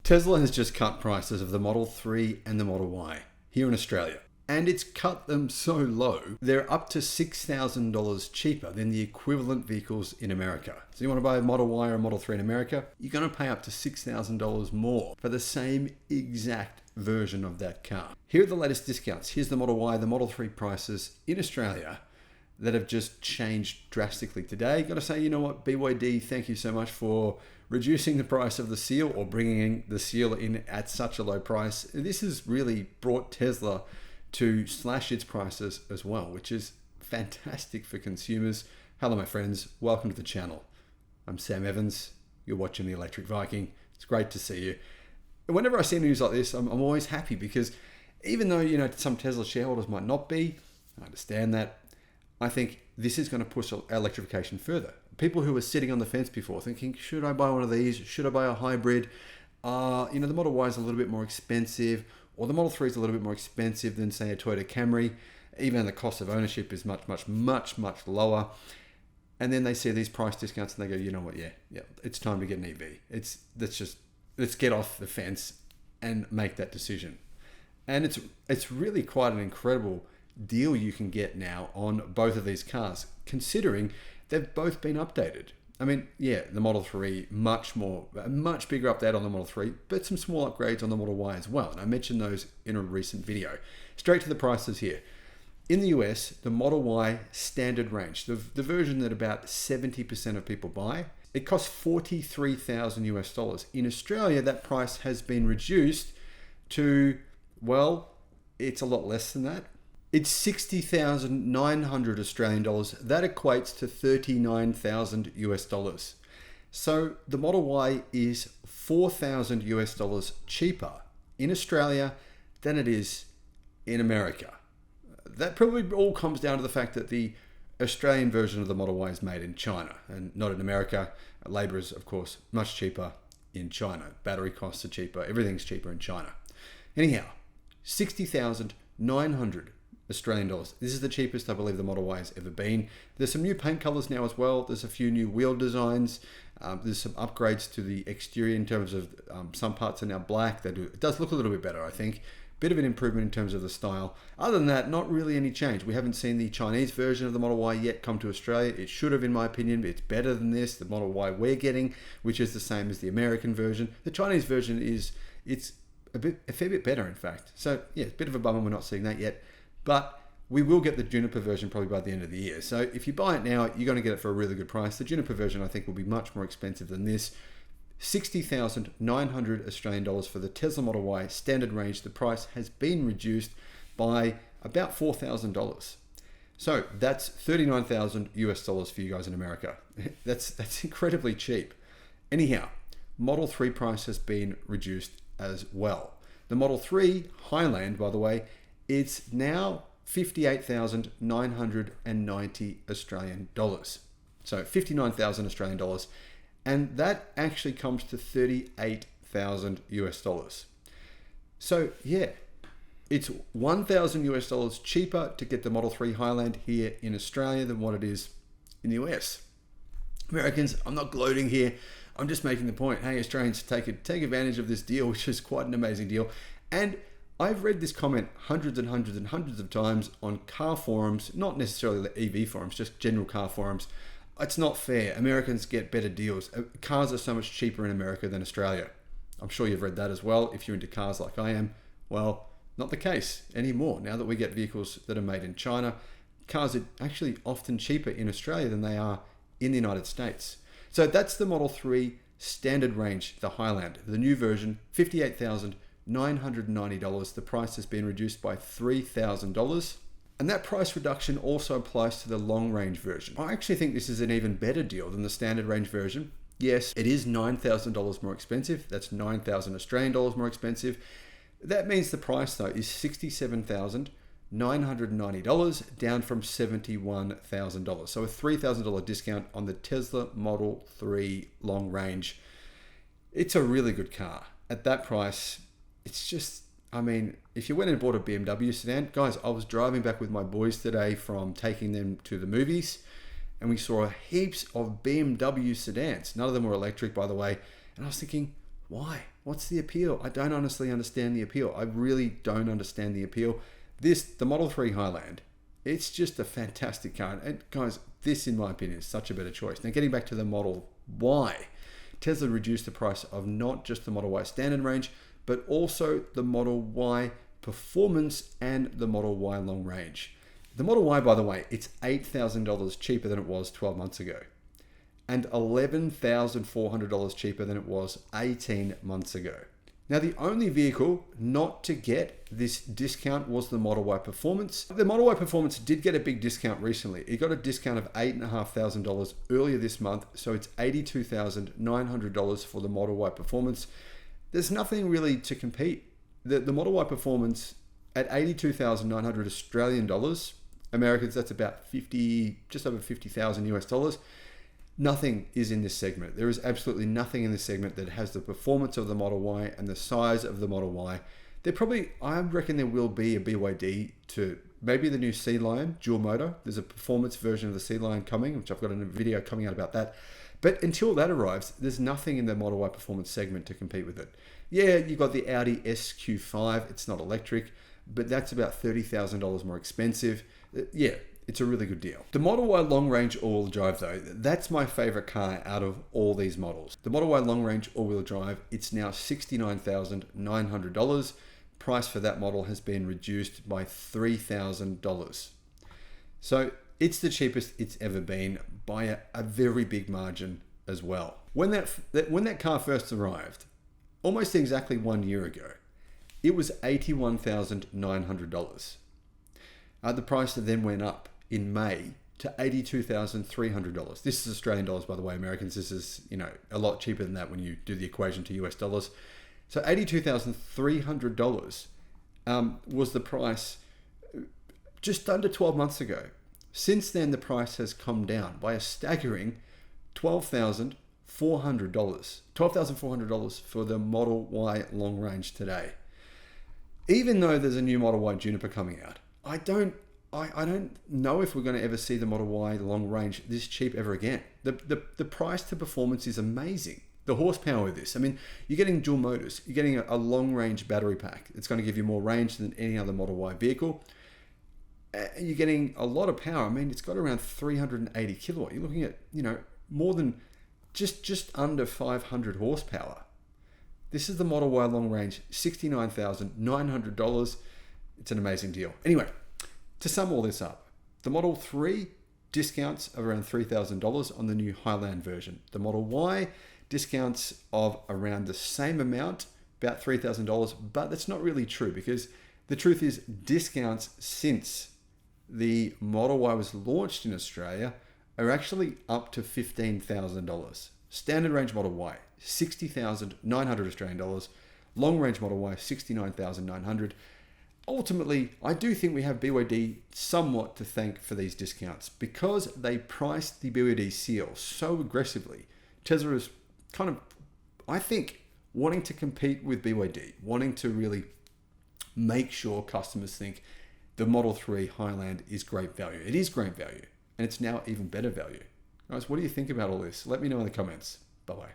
Tesla has just cut prices of the Model 3 and the Model Y here in Australia. And it's cut them so low, they're up to $6,000 cheaper than the equivalent vehicles in America. So you want to buy a Model Y or a Model 3 in America, you're going to pay up to $6,000 more for the same exact version of that car. Here are the latest discounts. Here's the Model Y, the Model 3 prices in Australia that have just changed drastically today. Got to say, you know what, BYD, thank you so much for reducing the price of the Seal or bringing the Seal in at such a low price. This has really brought Tesla to slash its prices as well, which is fantastic for consumers. Hello, my friends. Welcome to the channel. I'm Sam Evans. You're watching the Electric Viking. It's great to see you. Whenever I see news like this, I'm always happy because even though, some Tesla shareholders might not be, I understand that, I think this is going to push electrification further. People who were sitting on the fence before thinking, should I buy one of these? Should I buy a hybrid? The Model Y is a little bit more expensive, or the Model 3 is a little bit more expensive than, say, a Toyota Camry. Even the cost of ownership is much, much, much, much lower. And then they see these price discounts and they go, you know what, yeah, it's time to get an EV. Let's get off the fence and make that decision. And it's really quite an incredible deal you can get now on both of these cars, considering they've both been updated. I mean, yeah, the Model 3, a much bigger update on the Model 3, but some small upgrades on the Model Y as well. And I mentioned those in a recent video. Straight to the prices here. In the US, the Model Y standard range, the version that about 70% of people buy, it costs $43,000 US. In Australia, that price has been reduced to, well, it's a lot less than that. It's 60,900 Australian dollars. That equates to 39,000 US dollars. So the Model Y is 4,000 US dollars cheaper in Australia than it is in America. That probably all comes down to the fact that the Australian version of the Model Y is made in China and not in America. Labor is, of course, much cheaper in China. Battery costs are cheaper. Everything's cheaper in China. Anyhow, 60,900 Australian dollars. This is the cheapest I believe the Model Y has ever been. There's some new paint colors now as well. There's a few new wheel designs. There's some upgrades to the exterior in terms of some parts are now black. It does look a little bit better, I think. Bit of an improvement in terms of the style. Other than that, not really any change. We haven't seen the Chinese version of the Model Y yet come to Australia. It should have, in my opinion. It's better than this, the Model Y we're getting, which is the same as the American version. The Chinese version it's a fair bit better, in fact. So yeah, it's a bit of a bummer we're not seeing that yet. But we will get the Juniper version probably by the end of the year. So if you buy it now, you're going to get it for a really good price. The Juniper version, I think, will be much more expensive than this. 60,900 Australian dollars for the Tesla Model Y standard range. The price has been reduced by about $4,000. So that's 39,000 US dollars for you guys in America. That's incredibly cheap. Anyhow, Model 3 price has been reduced as well. The Model 3 Highland, by the way, it's now 58,990 Australian dollars. So 59,000 Australian dollars. And that actually comes to 38,000 US dollars. So yeah, it's 1,000 US dollars cheaper to get the Model 3 Highland here in Australia than what it is in the US. Americans, I'm not gloating here. I'm just making the point. Hey, Australians, take advantage of this deal, which is quite an amazing deal. And I've read this comment hundreds and hundreds and hundreds of times on car forums, not necessarily the EV forums, just general car forums. It's not fair. Americans get better deals. Cars are so much cheaper in America than Australia. I'm sure you've read that as well. If you're into cars like I am, well, not the case anymore. Now that we get vehicles that are made in China, cars are actually often cheaper in Australia than they are in the United States. So that's the Model 3 standard range, the Highland. The new version, $58,990. The price has been reduced by $3,000. And that price reduction also applies to the long range version. I actually think this is an even better deal than the standard range version. Yes, it is $9,000 more expensive. That's 9,000 Australian dollars more expensive. That means the price though is $67,990, down from $71,000. So a $3,000 discount on the Tesla Model 3 long range. It's a really good car. At that price, it's just, I mean, if you went and bought a BMW sedan, guys, I was driving back with my boys today from taking them to the movies, and we saw heaps of BMW sedans. None of them were electric, by the way. And I was thinking, why? What's the appeal? I don't honestly understand the appeal. I really don't understand the appeal. The Model 3 Highland, it's just a fantastic car. And guys, this in my opinion is such a better choice. Now getting back to the Model Y, Tesla reduced the price of not just the Model Y standard range, but also the Model Y Performance and the Model Y Long Range. The Model Y, by the way, it's $8,000 cheaper than it was 12 months ago, and $11,400 cheaper than it was 18 months ago. Now, the only vehicle not to get this discount was the Model Y Performance. The Model Y Performance did get a big discount recently. It got a discount of $8,500 earlier this month, so it's $82,900 for the Model Y Performance. There's nothing really to compete. The Model Y Performance at 82,900 Australian dollars, Americans, that's about just over 50,000 US dollars. Nothing is in this segment. There is absolutely nothing in this segment that has the performance of the Model Y and the size of the Model Y. I reckon there will be a BYD to maybe the new Sea Lion dual motor. There's a performance version of the Sea Lion coming, which I've got a video coming out about that. But until that arrives, there's nothing in the Model Y Performance segment to compete with it. Yeah, you've got the Audi SQ5. It's not electric, but that's about $30,000 more expensive. Yeah, it's a really good deal. The Model Y Long Range all-wheel drive though, that's my favorite car out of all these models. The Model Y Long Range all-wheel drive, it's now $69,900. Price for that model has been reduced by $3,000. So it's the cheapest it's ever been by a very big margin as well. When that car first arrived, almost exactly 1 year ago, it was $81,900. The price then went up in May to $82,300. This is Australian dollars, by the way, Americans. This is, a lot cheaper than that when you do the equation to US dollars. So $82,300 was the price just under 12 months ago. Since then, the price has come down by a staggering $12,400. $12,400 for the Model Y Long Range today. Even though there's a new Model Y Juniper coming out, I don't know if we're going to ever see the Model Y Long Range this cheap ever again. The price to performance is amazing. The horsepower of this, you're getting dual motors. You're getting a long range battery pack. It's going to give you more range than any other Model Y vehicle. You're getting a lot of power. It's got around 380 kilowatt. You're looking at, more than just under 500 horsepower. This is the Model Y Long Range, $69,900. It's an amazing deal. Anyway, to sum all this up, the Model 3 discounts of around $3,000 on the new Highland version. The Model Y discounts of around the same amount, about $3,000, but that's not really true because the truth is discounts since the Model Y was launched in Australia are actually up to $15,000. Standard range Model Y, $60,900 Australian dollars. Long range Model Y, $69,900. Ultimately, I do think we have BYD somewhat to thank for these discounts because they priced the BYD Seal so aggressively. Tesla is kind of, I think, wanting to compete with BYD, wanting to really make sure customers think the Model 3 Highland is great value. It is great value, and it's now even better value. Guys, what do you think about all this? Let me know in the comments. Bye-bye.